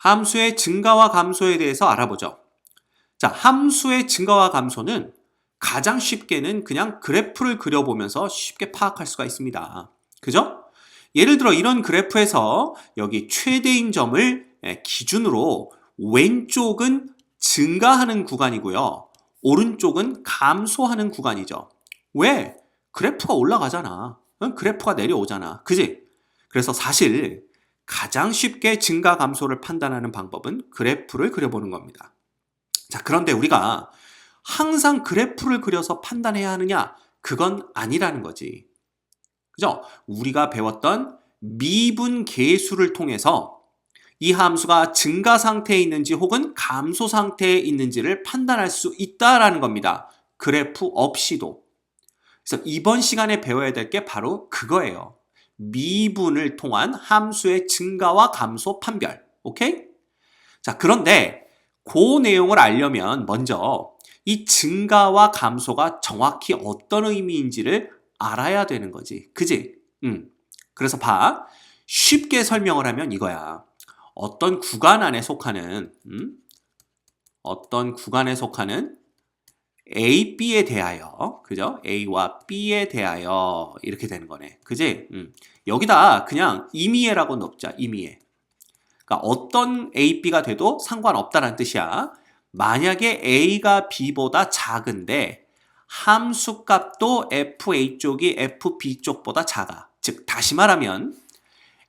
함수의 증가와 감소에 대해서 알아보죠. 자, 함수의 증가와 감소는 가장 쉽게는 그냥 그래프를 그려보면서 쉽게 파악할 수가 있습니다. 그죠? 예를 들어 이런 그래프에서 여기 최대인 점을 기준으로 왼쪽은 증가하는 구간이고요. 오른쪽은 감소하는 구간이죠. 왜? 그래프가 올라가잖아. 그래프가 내려오잖아. 그지? 그래서 사실 가장 쉽게 증가 감소를 판단하는 방법은 그래프를 그려보는 겁니다. 자, 그런데 우리가 항상 그래프를 그려서 판단해야 하느냐? 그건 아니라는 거지. 그죠? 우리가 배웠던 미분 계수를 통해서 이 함수가 증가 상태에 있는지 혹은 감소 상태에 있는지를 판단할 수 있다라는 겁니다. 그래프 없이도. 그래서 이번 시간에 배워야 될 게 바로 그거예요. 미분을 통한 함수의 증가와 감소 판별. 오케이? 자, 그런데 그 내용을 알려면 먼저 이 증가와 감소가 정확히 어떤 의미인지를 알아야 되는 거지. 그지? 그래서 봐. 쉽게 설명을 하면 이거야. 어떤 구간 안에 속하는 A, B에 대하여, 그죠? A와 B에 대하여 이렇게 되는 거네. 그지? 여기다 그냥 임의해라고 넣자. 임의해. 그러니까 어떤 A, B가 돼도 상관없다는 뜻이야. 만약에 A가 B보다 작은데 함수값도 FA 쪽이 FB 쪽보다 작아. 즉 다시 말하면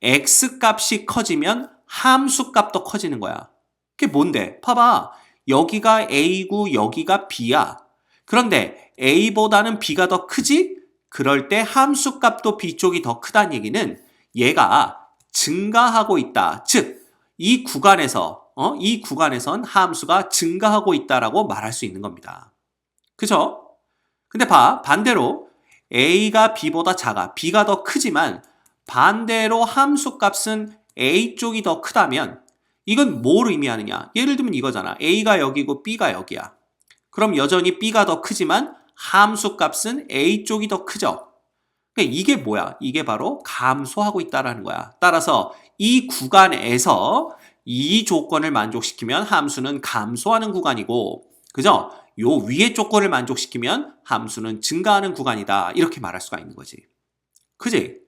X값이 커지면 함수값도 커지는 거야. 그게 뭔데? 봐봐. 여기가 A고 여기가 B야. 그런데 A보다는 B가 더 크지? 그럴 때 함수값도 B 쪽이 더 크다는 얘기는 얘가 증가하고 있다. 즉, 이 구간에선 함수가 증가하고 있다라고 말할 수 있는 겁니다. 그죠? 근데 반대로 A가 B보다 작아. B가 더 크지만 반대로 함수값은 A 쪽이 더 크다면 이건 뭘 의미하느냐? 예를 들면 이거잖아. A가 여기고 B가 여기야. 그럼 여전히 B가 더 크지만 함수값은 A 쪽이 더 크죠? 그러니까 이게 뭐야? 이게 바로 감소하고 있다는 거야. 따라서 이 구간에서 이 조건을 만족시키면 함수는 감소하는 구간이고, 그죠? 요 위의 조건을 만족시키면 함수는 증가하는 구간이다. 이렇게 말할 수가 있는 거지. 그지?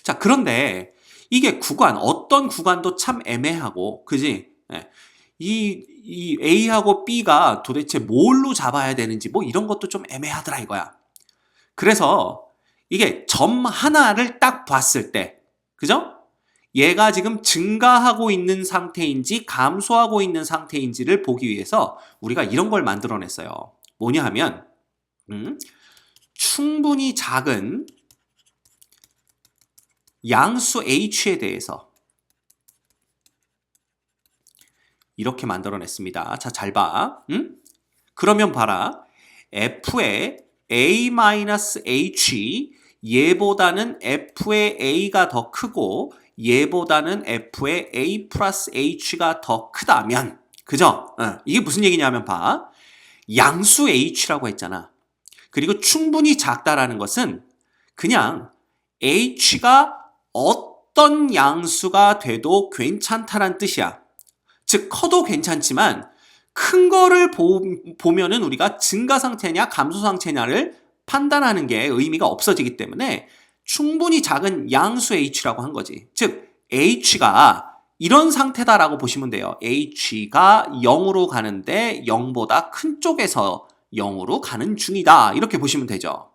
자, 그런데 이게 어떤 구간도 참 애매하고, 그지? 이 A하고 B가 도대체 뭘로 잡아야 되는지 뭐 이런 것도 좀 애매하더라 이거야. 그래서 이게 점 하나를 딱 봤을 때, 그죠? 얘가 지금 증가하고 있는 상태인지 감소하고 있는 상태인지를 보기 위해서 우리가 이런 걸 만들어냈어요. 뭐냐 하면 충분히 작은 양수 H에 대해서 이렇게 만들어냈습니다. 자, 잘 봐. 그러면 봐라. F의 A-H 얘보다는 F의 A가 더 크고 얘보다는 F의 A 플러스 H가 더 크다면, 그죠? 이게 무슨 얘기냐면 봐. 양수 H라고 했잖아. 그리고 충분히 작다라는 것은 그냥 H가 어떤 양수가 돼도 괜찮다란 뜻이야. 즉 커도 괜찮지만 큰 거를 보면은 우리가 증가 상태냐 감소 상태냐를 판단하는 게 의미가 없어지기 때문에 충분히 작은 양수 H라고 한 거지. 즉 H가 이런 상태다라고 보시면 돼요. H가 0으로 가는데 0보다 큰 쪽에서 0으로 가는 중이다. 이렇게 보시면 되죠.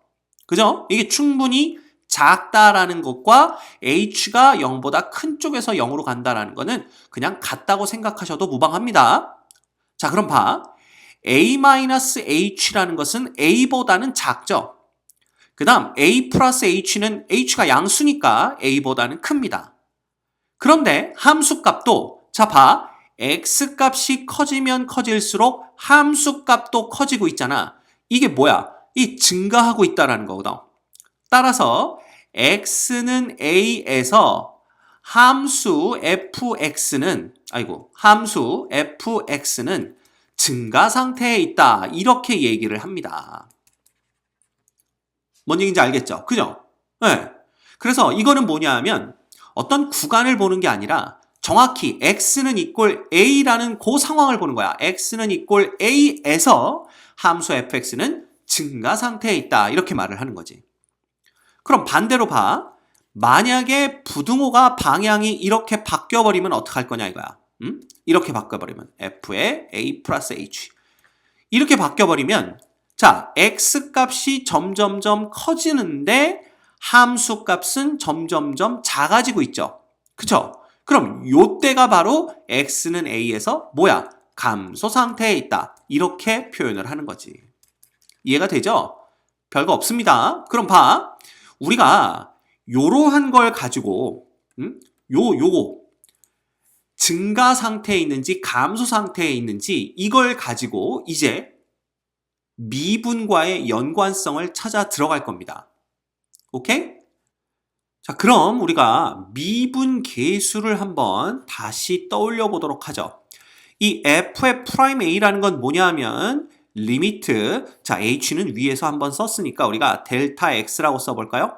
그죠? 이게 충분히 작다라는 것과 H가 0보다 큰 쪽에서 0으로 간다라는 거는 그냥 같다고 생각하셔도 무방합니다. 자, 그럼 봐. A-H라는 것은 A보다는 작죠. 그 다음 A 플러스 H는 H가 양수니까 A보다는 큽니다. 그런데 함수값도 자 봐. X값이 커지면 커질수록 함수값도 커지고 있잖아. 이게 뭐야? 이 증가하고 있다는 거거든. 따라서 X는 A에서 함수 fx는 증가 상태에 있다. 이렇게 얘기를 합니다. 뭔 얘기인지 알겠죠? 그죠? 네. 그래서 이거는 뭐냐 하면 어떤 구간을 보는 게 아니라 정확히 x는 이꼴 a라는 그 상황을 보는 거야. x는 이꼴 a에서 함수 fx는 증가 상태에 있다. 이렇게 말을 하는 거지. 그럼 반대로 봐. 만약에 부등호가 방향이 이렇게 바뀌어버리면 어떡할 거냐 이거야. 이렇게 바뀌어버리면 f의 a 플러스 h 이렇게 바뀌어버리면 자 x 값이 점점점 커지는데 함수 값은 점점점 작아지고 있죠. 그쵸? 그럼 요때가 바로 x는 a에서 뭐야? 감소 상태에 있다. 이렇게 표현을 하는 거지. 이해가 되죠? 별거 없습니다. 그럼 봐. 우리가 요러한 걸 가지고 요거 증가 상태에 있는지 감소 상태에 있는지 이걸 가지고 이제 미분과의 연관성을 찾아 들어갈 겁니다. 오케이? 자, 그럼 우리가 미분 계수를 한번 다시 떠올려 보도록 하죠. 이 f의 프라임 a라는 건 뭐냐면 리미트, 자 h는 위에서 한번 썼으니까 우리가 델타 x라고 써볼까요?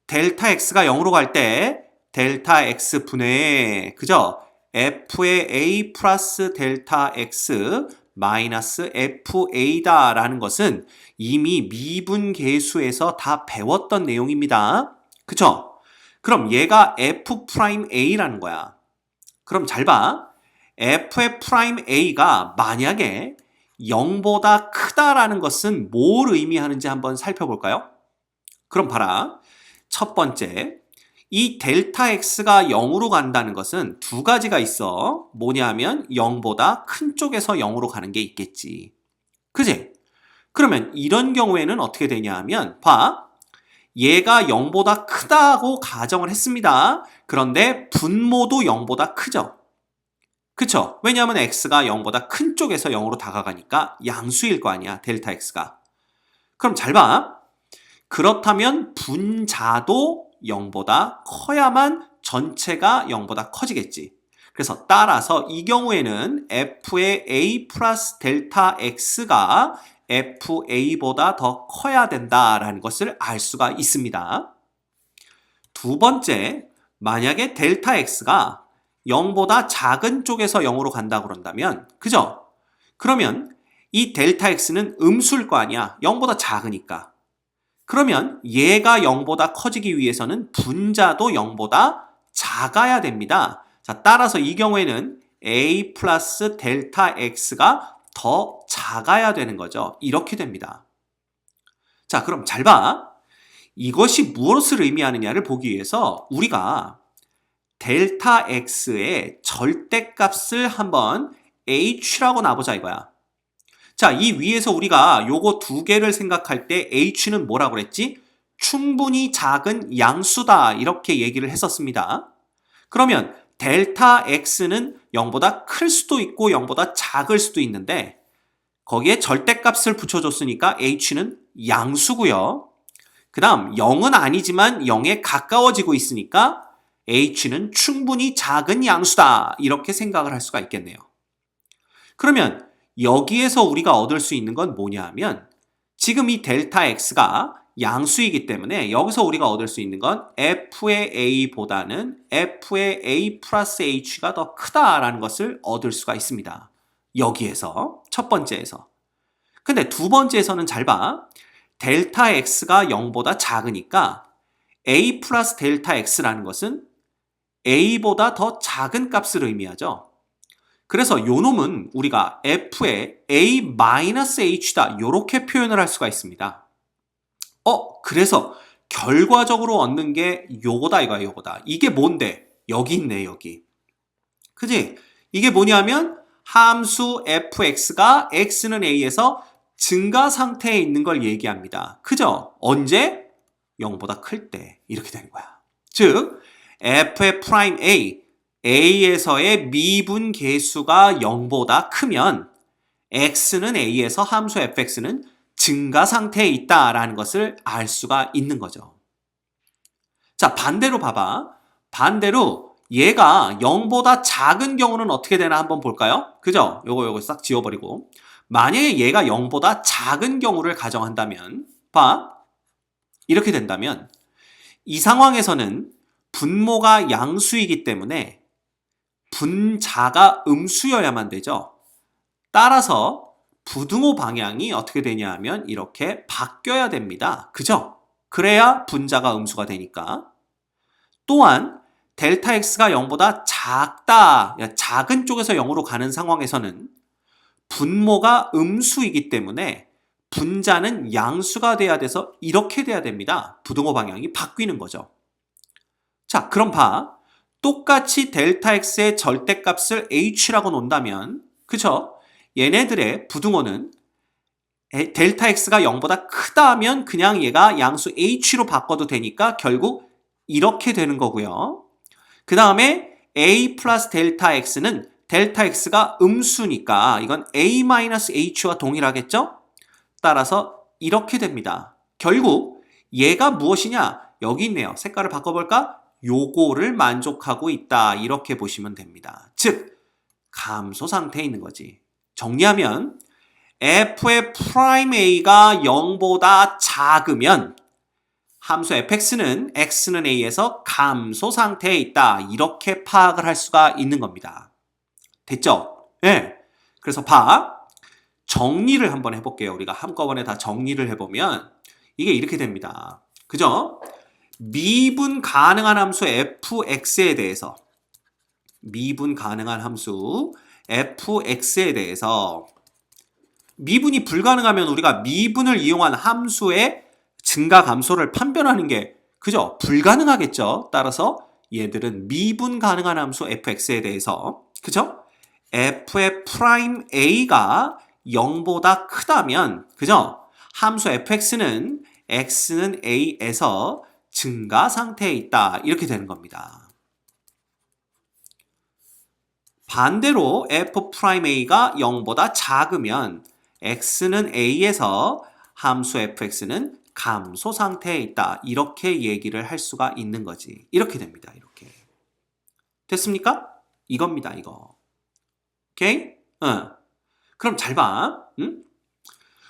델타 x가 0으로 갈 때 델타 x 분의 그죠? f의 a 플러스 델타 x 마이너스 fa다 라는 것은 이미 미분 계수에서 다 배웠던 내용입니다. 그쵸? 그럼 얘가 f'a라는 거야. 그럼 잘 봐. f의 프라임 a가 만약에 0보다 크다라는 것은 뭘 의미하는지 한번 살펴볼까요? 그럼 봐라. 첫 번째, 이 델타 x가 0으로 간다는 것은 두 가지가 있어. 뭐냐면 0보다 큰 쪽에서 0으로 가는 게 있겠지. 그지? 그러면 이런 경우에는 어떻게 되냐 하면 봐. 얘가 0보다 크다고 가정을 했습니다. 그런데 분모도 0보다 크죠. 그쵸? 왜냐하면 x가 0보다 큰 쪽에서 0으로 다가가니까 양수일 거 아니야, 델타 x가. 그럼 잘 봐. 그렇다면 분자도 0보다 커야만 전체가 0보다 커지겠지. 그래서 따라서 이 경우에는 f의 a 플러스 델타 x가 fa보다 더 커야 된다라는 것을 알 수가 있습니다. 두 번째, 만약에 델타 x가 0보다 작은 쪽에서 0으로 간다 그런다면 그죠? 그러면 이 델타 x는 음수일 거 아니야. 0보다 작으니까. 그러면 얘가 0보다 커지기 위해서는 분자도 0보다 작아야 됩니다. 자, 따라서 이 경우에는 a 플러스 델타 x가 더 작아야 되는 거죠. 이렇게 됩니다. 자, 그럼 잘 봐. 이것이 무엇을 의미하느냐를 보기 위해서 우리가 델타 x의 절대값을 한번 h라고 놔보자 이거야. 자, 이 위에서 우리가 요거 두 개를 생각할 때 h는 뭐라고 그랬지? 충분히 작은 양수다 이렇게 얘기를 했었습니다. 그러면 델타 x는 0보다 클 수도 있고 0보다 작을 수도 있는데 거기에 절대값을 붙여줬으니까 h는 양수고요. 그 다음 0은 아니지만 0에 가까워지고 있으니까 h는 충분히 작은 양수다 이렇게 생각을 할 수가 있겠네요. 그러면 여기에서 우리가 얻을 수 있는 건 뭐냐 하면 지금 이 델타 x가 양수이기 때문에 여기서 우리가 얻을 수 있는 건 f의 a보다는 f의 a 플러스 h가 더 크다라는 것을 얻을 수가 있습니다. 여기에서 첫 번째에서. 근데 두 번째에서는 잘 봐. 델타 x가 0보다 작으니까 a 플러스 델타 x라는 것은 a보다 더 작은 값을 의미하죠. 그래서 요 놈은 우리가 f의 a 마이너스 h다 이렇게 표현을 할 수가 있습니다. 그래서 결과적으로 얻는 게 요거다 이거야 요거다. 이게 뭔데? 여기 있네 여기. 그지? 이게 뭐냐면 함수 fx가 x는 a에서 증가 상태에 있는 걸 얘기합니다. 그죠? 언제? 0보다 클 때 이렇게 되는 거야. 즉 f의 프라임 a에서의 미분 계수가 0보다 크면 x는 a에서 함수 fx는 증가 상태에 있다라는 것을 알 수가 있는 거죠. 자, 반대로 봐봐. 반대로 얘가 0보다 작은 경우는 어떻게 되나 한번 볼까요? 그죠? 요거 싹 지워버리고. 만약에 얘가 0보다 작은 경우를 가정한다면 봐. 이렇게 된다면 이 상황에서는 분모가 양수이기 때문에 분자가 음수여야만 되죠. 따라서 부등호 방향이 어떻게 되냐 하면 이렇게 바뀌어야 됩니다. 그죠? 그래야 분자가 음수가 되니까. 또한 델타 x가 0보다 작다, 작은 쪽에서 0으로 가는 상황에서는 분모가 음수이기 때문에 분자는 양수가 돼야 돼서 이렇게 돼야 됩니다. 부등호 방향이 바뀌는 거죠. 자, 그럼 봐. 똑같이 델타 x의 절대값을 h라고 놓는다면, 그쵸? 얘네들의 부등호는 델타 x가 0보다 크다 하면 그냥 얘가 양수 h로 바꿔도 되니까 결국 이렇게 되는 거고요. 그 다음에 a 플러스 델타 x는 델타 x가 음수니까 이건 a-h와 동일하겠죠? 따라서 이렇게 됩니다. 결국 얘가 무엇이냐? 여기 있네요. 색깔을 바꿔볼까? 요거를 만족하고 있다. 이렇게 보시면 됩니다. 즉, 감소 상태에 있는 거지. 정리하면 f의 프라임 a가 0보다 작으면 함수 fx는 x는 a에서 감소 상태에 있다. 이렇게 파악을 할 수가 있는 겁니다. 됐죠? 네. 그래서 정리를 한번 해볼게요. 우리가 한꺼번에 다 정리를 해보면 이게 이렇게 됩니다. 그죠? 미분 가능한 함수 fx에 대해서 미분 가능한 함수 fx에 대해서 미분이 불가능하면 우리가 미분을 이용한 함수의 증가 감소를 판별하는 게 그죠? 불가능하겠죠. 따라서 얘들은 미분 가능한 함수 fx에 대해서 그죠? f의 프라임 a가 0보다 크다면 그죠? 함수 fx는 x는 a에서 증가 상태에 있다. 이렇게 되는 겁니다. 반대로 f'a가 0보다 작으면 x는 a에서 함수 fx는 감소 상태에 있다. 이렇게 얘기를 할 수가 있는 거지. 이렇게 됩니다. 이렇게. 됐습니까? 이겁니다. 이거. 오케이? 그럼 잘 봐. 응?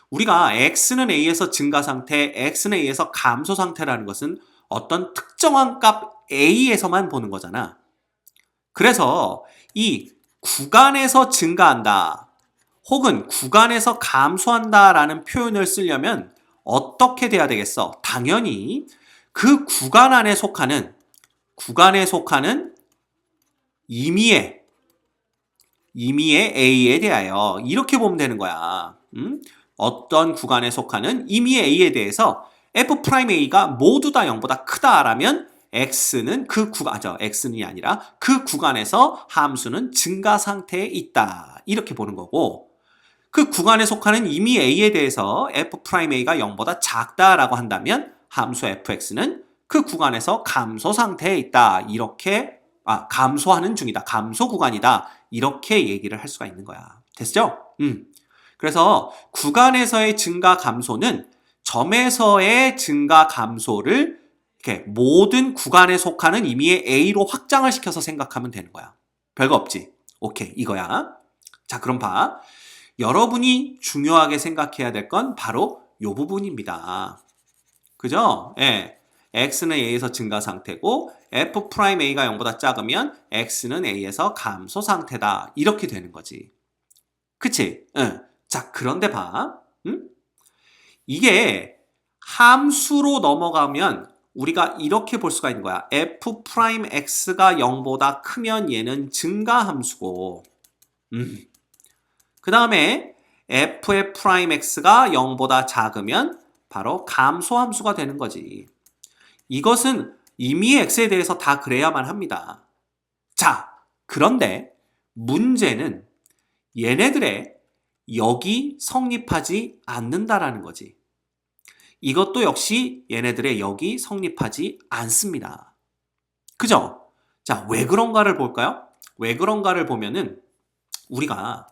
우리가 x는 a에서 증가 상태, x는 a에서 감소 상태라는 것은 어떤 특정한 값 a에서만 보는 거잖아. 그래서 이 구간에서 증가한다 혹은 구간에서 감소한다라는 표현을 쓰려면 어떻게 돼야 되겠어? 당연히 그 구간에 속하는 임의의 a에 대하여 이렇게 보면 되는 거야. 어떤 구간에 속하는 임의의 a에 대해서 f'a가 모두 다 0보다 크다라면 x는 x는이 아니라 그 구간에서 함수는 증가 상태에 있다. 이렇게 보는 거고 그 구간에 속하는 임의 a에 대해서 f'a가 0보다 작다라고 한다면 함수 fx는 그 구간에서 감소 상태에 있다. 이렇게 감소하는 중이다. 감소 구간이다. 이렇게 얘기를 할 수가 있는 거야. 됐죠? 그래서 구간에서의 증가 감소는 점에서의 증가 감소를 이렇게 모든 구간에 속하는 임의의 a로 확장을 시켜서 생각하면 되는 거야. 별거 없지? 오케이, 이거야. 자, 그럼 봐. 여러분이 중요하게 생각해야 될 건 바로 이 부분입니다. 그죠? 예. x는 a에서 증가 상태고 f'a가 0보다 작으면 x는 a에서 감소 상태다. 이렇게 되는 거지. 그치? 응. 자, 그런데 봐. 이게 함수로 넘어가면 우리가 이렇게 볼 수가 있는 거야. f'x가 0보다 크면 얘는 증가함수고 그 다음에 f의 프라임x가 0보다 작으면 바로 감소함수가 되는 거지. 이것은 임의의 x에 대해서 다 그래야만 합니다. 자, 그런데 문제는 얘네들의 역이 성립하지 않는다라는 거지. 이것도 역시 얘네들의 역이 성립하지 않습니다. 그죠? 자, 왜 그런가를 볼까요? 왜 그런가를 보면은 우리가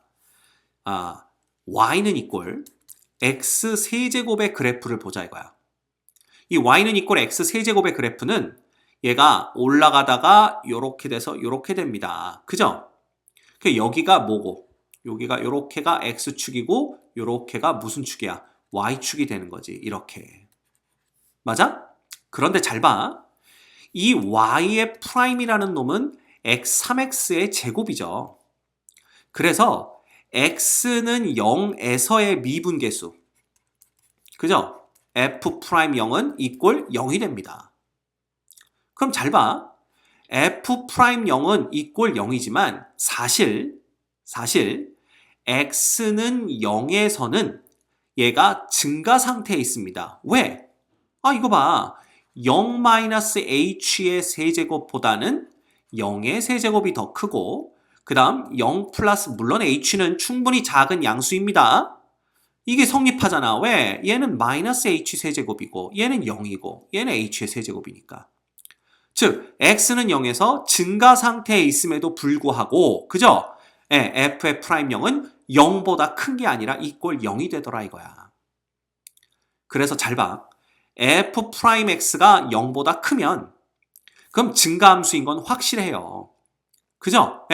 y는 이꼴 x 세제곱의 그래프를 보자 이거야. 이 y는 이꼴 x 세제곱의 그래프는 얘가 올라가다가 요렇게 돼서 요렇게 됩니다. 그죠? 여기가 뭐고 여기가 요렇게가 x축이고 요렇게가 무슨 축이야? y축이 되는 거지. 이렇게. 맞아? 그런데 잘 봐. 이 y의 프라임이라는 놈은 x3x의 제곱이죠. 그래서 x는 0에서의 미분계수. 그죠? f'0은 이꼴 0이 됩니다. 그럼 잘 봐. f'0은 이꼴 0이지만 사실 x는 0에서는 얘가 증가 상태에 있습니다. 왜? 이거 봐. 0-h의 세제곱보다는 0의 세제곱이 더 크고 그 다음 0 플러스 물론 h는 충분히 작은 양수입니다. 이게 성립하잖아. 왜? 얘는 마이너스 h 세제곱이고 얘는 0이고 얘는 h의 세제곱이니까. 즉 x는 0에서 증가 상태에 있음에도 불구하고 그죠? f의 프라임 0은 0보다 큰 게 아니라 이꼴 0이 되더라 이거야. 그래서 잘 봐. f 프라임 x가 0보다 크면 그럼 증가함수인 건 확실해요. 그죠?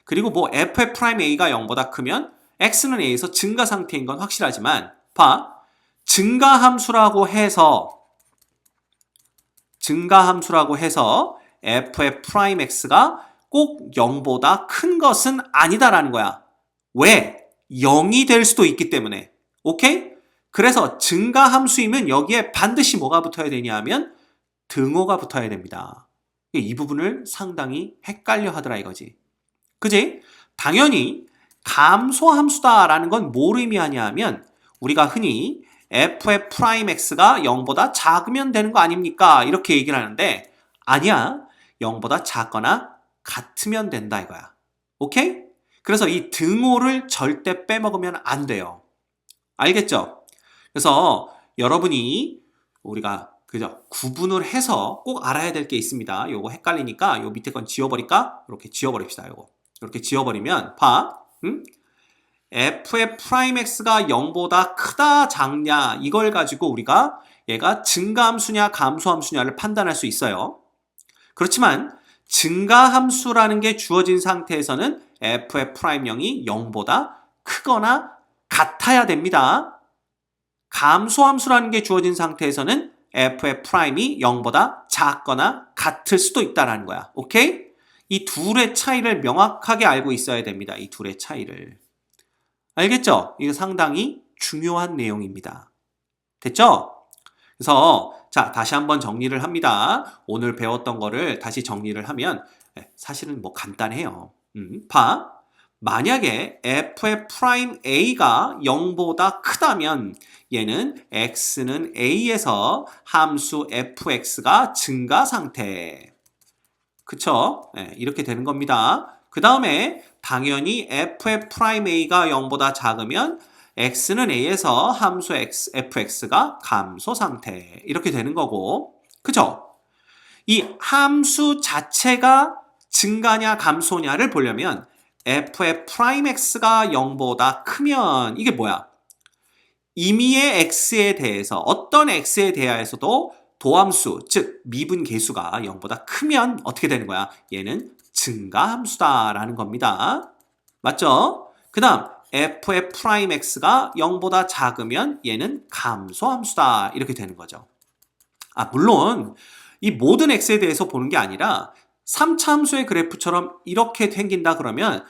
그리고 뭐 f의 프라임 a가 0보다 크면 x는 a에서 증가 상태인 건 확실하지만 봐. 증가함수라고 해서 f의 프라임 x가 꼭 0보다 큰 것은 아니다라는 거야. 왜? 0이 될 수도 있기 때문에. 오케이? 그래서 증가함수이면 여기에 반드시 뭐가 붙어야 되냐 하면 등호가 붙어야 됩니다. 이 부분을 상당히 헷갈려 하더라 이거지. 그지? 당연히 감소함수다라는 건 뭘 의미하냐 하면 우리가 흔히 f의 프라임 x가 0보다 작으면 되는 거 아닙니까? 이렇게 얘기를 하는데 아니야. 0보다 작거나 같으면 된다 이거야. 오케이? 그래서 이 등호를 절대 빼먹으면 안 돼요. 알겠죠? 그래서 여러분이 우리가 그죠? 구분을 해서 꼭 알아야 될 게 있습니다. 요거 헷갈리니까 요 밑에 건 지워버릴까? 이렇게 지워버립시다. 요거 이렇게 지워버리면 봐. f의 프라임 x가 0보다 크다 작냐 이걸 가지고 우리가 얘가 증가함수냐 감소함수냐를 판단할 수 있어요. 그렇지만 증가함수라는 게 주어진 상태에서는 f의 프라임 0이 0보다 크거나 같아야 됩니다. 감소함수라는 게 주어진 상태에서는 f의 프라임이 0보다 작거나 같을 수도 있다는 거야. 오케이? 이 둘의 차이를 명확하게 알고 있어야 됩니다. 이 둘의 차이를. 알겠죠? 이거 상당히 중요한 내용입니다. 됐죠? 그래서 자 다시 한번 정리를 합니다. 오늘 배웠던 거를 다시 정리를 하면 사실은 뭐 간단해요. 봐. 만약에 f의 프라임 a가 0보다 크다면 얘는 x는 a에서 함수 fx가 증가 상태. 그쵸? 이렇게 되는 겁니다. 그 다음에 당연히 f의 프라임 a가 0보다 작으면 x는 a에서 함수 fx가 감소 상태. 이렇게 되는 거고. 그죠? 이 함수 자체가 증가냐 감소냐를 보려면 f의 프라임 x가 0보다 크면 이게 뭐야? 임의의 x에 대해서 어떤 x에 대하여서도 도함수, 즉 미분계수가 0보다 크면 어떻게 되는 거야? 얘는 증가함수다라는 겁니다. 맞죠? 그 다음 f의 프라임 x가 0보다 작으면 얘는 감소함수다 이렇게 되는 거죠. 물론 이 모든 x에 대해서 보는 게 아니라 3차 함수의 그래프처럼 이렇게 생긴다 그러면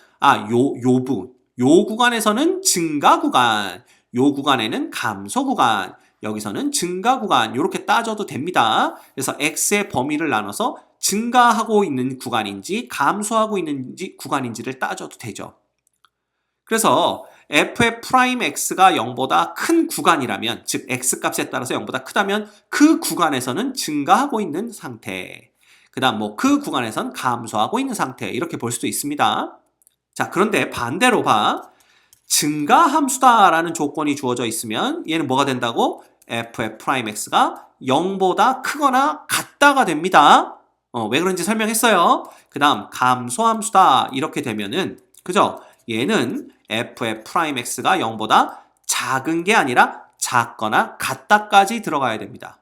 요 구간에서는 증가 구간, 요 구간에는 감소 구간, 여기서는 증가 구간 이렇게 따져도 됩니다. 그래서 x의 범위를 나눠서 증가하고 있는 구간인지 감소하고 있는 구간인지를 따져도 되죠. 그래서 f의 프라임 x가 0보다 큰 구간이라면 즉 x값에 따라서 0보다 크다면 그 구간에서는 증가하고 있는 상태. 그 다음 그 구간에선 감소하고 있는 상태 이렇게 볼 수도 있습니다. 자 그런데 반대로 봐. 증가함수다라는 조건이 주어져 있으면 얘는 뭐가 된다고? f의 프라임 x가 0보다 크거나 같다가 됩니다. 왜 그런지 설명했어요. 그 다음 감소함수다 이렇게 되면은 그죠? 얘는 f의 프라임 x가 0보다 작은 게 아니라 작거나 같다까지 들어가야 됩니다.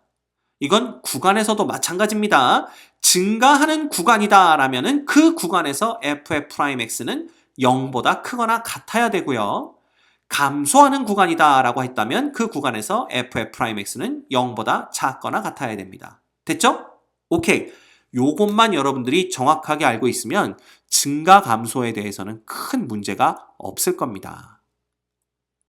이건 구간에서도 마찬가지입니다. 증가하는 구간이다 라면은 그 구간에서 f의 프라임 x는 0보다 크거나 같아야 되고요. 감소하는 구간이다 라고 했다면 그 구간에서 f의 프라임 x는 0보다 작거나 같아야 됩니다. 됐죠? 오케이. 요것만 여러분들이 정확하게 알고 있으면 증가 감소에 대해서는 큰 문제가 없을 겁니다.